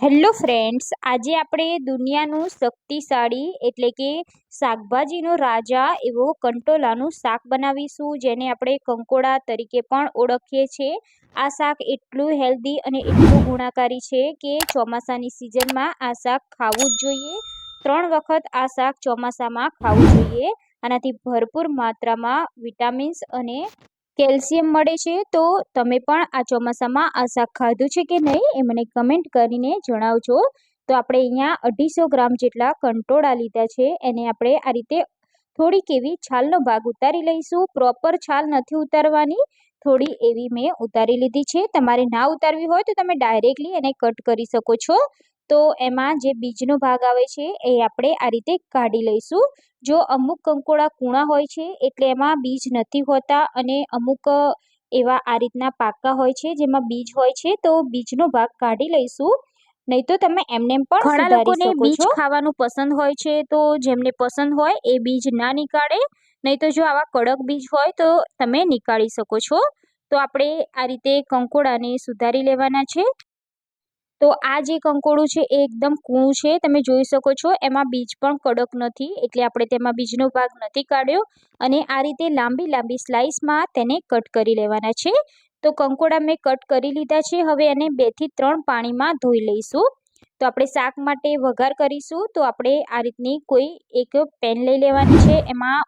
Hello friends, આજે આપણે દુનિયાનું શક્તિશાળી એટલે કે શાકભાજીનો રાજા એવો કંટોલાનું શાક બનાવીશું, જેને આપણે કંકોડા તરીકે પણ ઓળખીએ છીએ. આ શાક એટલું હેલ્ધી અને એટલું ગુણાકારી છે કે ચોમાસાની સિઝનમાં આ શાક ખાવું જ જોઈએ. 3 વખત આ શાક ચોમાસામાં ખાવું જોઈએ. આનાથી ભરપૂર માત્રામાં વિટામિન્સ અને કેલ્શિયમ મળે છે. તો તમે પણ આ ચોમાસામાં આ શાક ખાધું છે કે નહીં એ મને કમેન્ટ કરીને જણાવજો. તો આપણે અહીંયા 250 ગ્રામ જેટલા કંટોળા લીધા છે. એને આપણે આ રીતે થોડીક એવી છાલનો ભાગ ઉતારી લઈશું. પ્રોપર છાલ નથી ઉતારવાની, થોડી એવી મેં ઉતારી લીધી છે. તમારે ના ઉતારવી હોય તો તમે ડાયરેક્ટલી એને કટ કરી શકો છો. તો એમાં જે બીજનો ભાગ આવે છે એ આપણે આ રીતે કાઢી લઈશું. જો અમુક કંકોડા કૂણા હોય છે એટલે એમાં બીજ નથી હોતા, અને અમુક એવા આ રીતના પાકા હોય છે જેમાં બીજ હોય છે, તો બીજનો ભાગ કાઢી લઈશું. નહીં તો તમે એમને પણ ઘણા લોકોને બીજ ખાવાનું પસંદ હોય છે, તો જેમને પસંદ હોય એ બીજ ના નીકાળે. નહીં તો જો આવા કડક બીજ હોય તો તમે નીકાળી શકો છો. તો આપણે આ રીતે કંકોડાને સુધારી લેવાના છે. તો આ જે કંકોડું છે એ એકદમ કૂણું છે, તમે જોઈ શકો છો. એમાં બીજ પણ કડક નથી, એટલે આપણે તેમાં બીજનો ભાગ નથી કાઢ્યો. અને આ રીતે લાંબી લાંબી સ્લાઇસમાં તેને કટ કરી લેવાના છે. તો કંકોડા મેં કટ કરી લીધા છે. હવે એને 2 થી 3 પાણીમાં ધોઈ લઈશું. તો આપણે શાક માટે વઘાર કરીશું. તો આપણે આ રીતની કોઈ એક પેન લઈ લેવાની છે. એમાં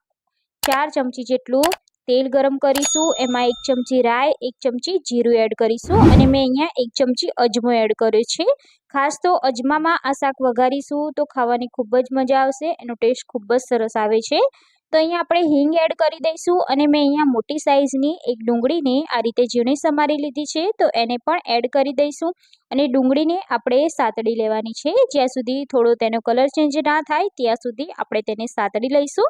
4 ચમચી જેટલું તેલ ગરમ કરીશું. એમાં 1 ચમચી રાઈ, 1 ચમચી જીરું એડ કરીશું, અને મેં અહીંયા 1 ચમચી અજમો એડ કર્યો છે. ખાસ તો અજમામાં આ શાક વઘારીશું તો ખાવાની ખૂબ જ મજા આવશે, એનો ટેસ્ટ ખૂબ જ સરસ આવે છે. તો અહીંયા આપણે હિંગ એડ કરી દઈશું, અને મેં અહીંયા મોટી સાઇઝની એક ડુંગળીને આ રીતે ઝીણી સમારી લીધી છે, તો એને પણ એડ કરી દઈશું. અને ડુંગળીને આપણે સાતડી લેવાની છે. જ્યાં સુધી થોડો તેનો કલર ચેન્જ ના થાય ત્યાં સુધી આપણે તેને સાતડી લઈશું.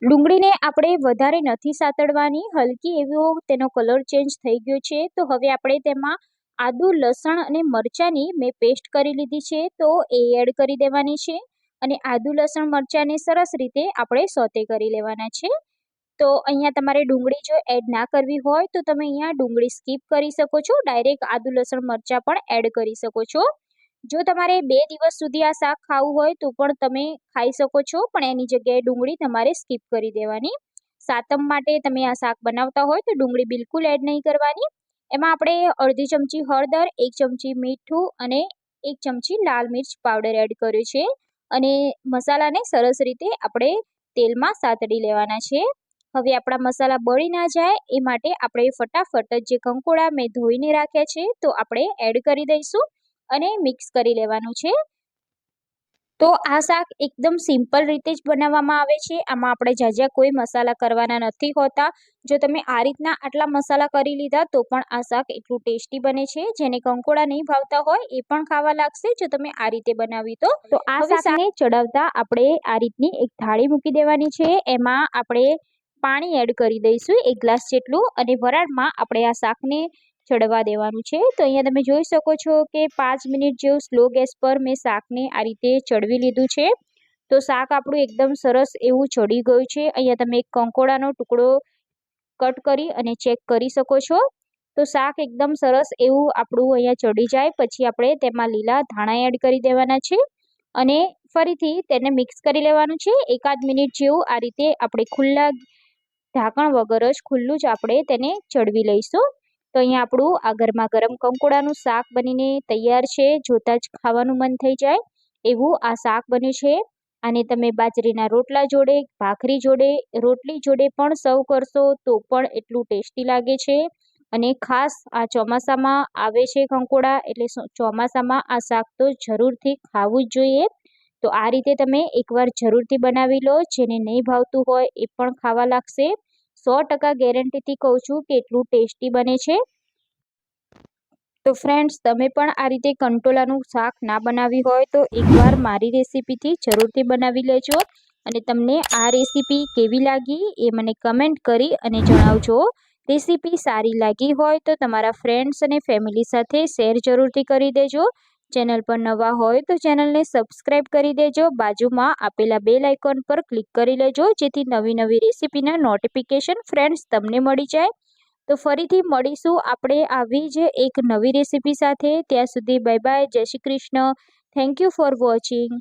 ડુંગળીને આપણે વધારે નથી સાતડવાની, હલકી એવો તેનો કલર ચેન્જ થઈ ગયો છે. તો હવે આપણે તેમાં આદુ, લસણ અને મરચાંની મેં પેસ્ટ કરી લીધી છે, તો એ એડ કરી દેવાની છે. અને આદુ, લસણ, મરચાંને સરસ રીતે આપણે સોતે કરી લેવાના છે. તો અહીંયા તમારે ડુંગળી જો એડ ના કરવી હોય તો તમે અહીંયા ડુંગળી સ્કીપ કરી શકો છો, ડાયરેક્ટ આદુ, લસણ, મરચાં પણ એડ કરી શકો છો. જો તમારે 2 દિવસ સુધી આ શાક ખાવું હોય તો પણ તમે ખાઈ શકો છો, પણ એની જગ્યાએ ડુંગળી તમારે સ્કીપ કરી દેવાની. સાતમ માટે તમે આ શાક બનાવતા હોય તો ડુંગળી બિલકુલ એડ નહીં કરવાની. એમાં આપણે અડધી ચમચી હળદર, 1 ચમચી મીઠું અને 1 ચમચી લાલ મિર્ચ પાવડર એડ કર્યો છે. અને મસાલાને સરસ રીતે આપણે તેલમાં સાતડી લેવાના છે. હવે આપણા મસાલા બળી ના જાય એ માટે આપણે ફટાફટ જે કંકોડા મેં ધોઈને રાખ્યા છે તો આપણે એડ કરી દઈશું અને મિક્સ કરી લેવાનું છે. તો આ શાક એકદમ સિમ્પલ રીતે જ બનાવવામાં આવે છે. આમાં આપણે ઝાઝા કોઈ મસાલા કરવાના નથી હોતા. જો તમે આ રીતના આટલા મસાલા કરી લીધા તો પણ આ શાક એટલું ટેસ્ટી બને છે. જેને કંકોડા નહીં ભાવતા હોય એ પણ ખાવા લાગશે જો તમે આ રીતે બનાવી તો આ શાકને ચડાવતા આપણે આ રીતની એક થાળી મૂકી દેવાની છે. એમાં આપણે પાણી એડ કરી દઈશું 1 ગ્લાસ જેટલું, અને વરાળમાં આપણે આ શાકને ચડવા દેવાનું છે. તો અહીંયા તમે જોઈ શકો છો કે 5 મિનિટ જેવું સ્લો ગેસ પર મેં શાકને આ રીતે ચડવી લીધું છે. તો શાક આપણું એકદમ સરસ એવું ચડી ગયું છે. અહીંયા તમે એક કંકોડાનો ટુકડો કટ કરી અને ચેક કરી શકો છો. તો શાક એકદમ સરસ એવું આપણું અહીંયા ચડી જાય પછી આપણે તેમાં લીલા ધાણા એડ કરી દેવાના છે, અને ફરીથી તેને મિક્સ કરી લેવાનું છે. 1 મિનિટ જેવું આ રીતે આપણે ખુલ્લા ઢાંકણ વગર જ ખુલ્લું જ આપણે તેને ચડવી લઈશું. તો અહીંયા આપણું આ ગરમા ગરમ કંકોડાનું શાક બનીને તૈયાર છે. જોતાં જ ખાવાનું મન થઈ જાય એવું આ શાક બન્યું છે. આને તમે બાજરીના રોટલા જોડે, ભાખરી જોડે, રોટલી જોડે પણ સર્વ કરશો તો પણ એટલું ટેસ્ટી લાગે છે. અને ખાસ આ ચોમાસામાં આવે છે કંકોડા, એટલે ચોમાસામાં આ શાક તો જરૂરથી ખાવું જ જોઈએ. તો આ રીતે તમે એકવાર જરૂરથી બનાવી લો. જેને નહીં ભાવતું હોય એ પણ ખાવા લાગશે. 100% ગેરંટીથી કહું છું કે એટલું ટેસ્ટી બને છે. તો ફ્રેન્ડ્સ, તમે પણ આ રીતે કંટોલાનું શાક ના બનાવી હોય તો એકવાર મારી રેસીપીથી જરૂરથી બનાવી લેજો. અને તમને આ રેસીપી કેવી લાગી એ મને કમેન્ટ કરી અને જણાવજો. રેસીપી સારી લાગી હોય તો તમારા ફ્રેન્ડ્સ અને ફેમિલી સાથે શેર જરૂરથી કરી દેજો. ચેનલ પર નવા હોય તો ચેનલને સબસ્ક્રાઈબ કરી દેજો. બાજુમાં આપેલા બેલ આઇકોન પર ક્લિક કરી લેજો, જેથી નવી નવી રેસીપીના નોટિફિકેશન ફ્રેન્ડ્સ તમને મળી જાય. તો ફરીથી મળીશું આપણે આવી જ એક નવી રેસીપી સાથે. ત્યાં સુધી બાય બાય, જય Shri Krishna. Thank you for watching.